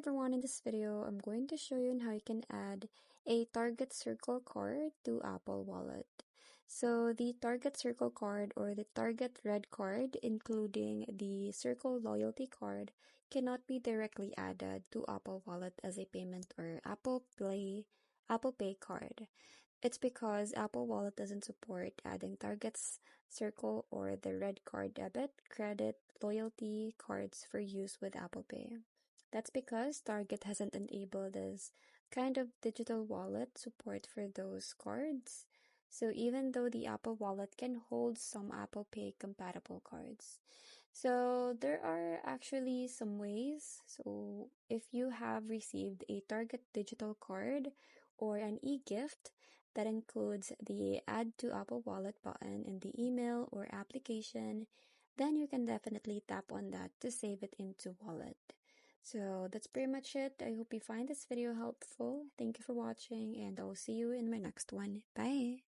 everyone, in this video, I'm going to show you on how you can add a Target Circle card to Apple Wallet. So the Target Circle card or the Target Red card, including the Circle Loyalty card, cannot be directly added to Apple Wallet as a payment or Apple Pay card. It's because Apple Wallet doesn't support adding Target's Circle or the Red card debit, credit, loyalty cards for use with Apple Pay. That's because Target hasn't enabled this kind of digital wallet support for those cards. So even though the Apple Wallet can hold some Apple Pay compatible cards. So there are actually some ways. So if you have received a Target digital card or an e-gift that includes the Add to Apple Wallet button in the email or application, then you can definitely tap on that to save it into Wallet. So that's pretty much it. I hope you find this video helpful. Thank you for watching, and I'll see you in my next one. Bye!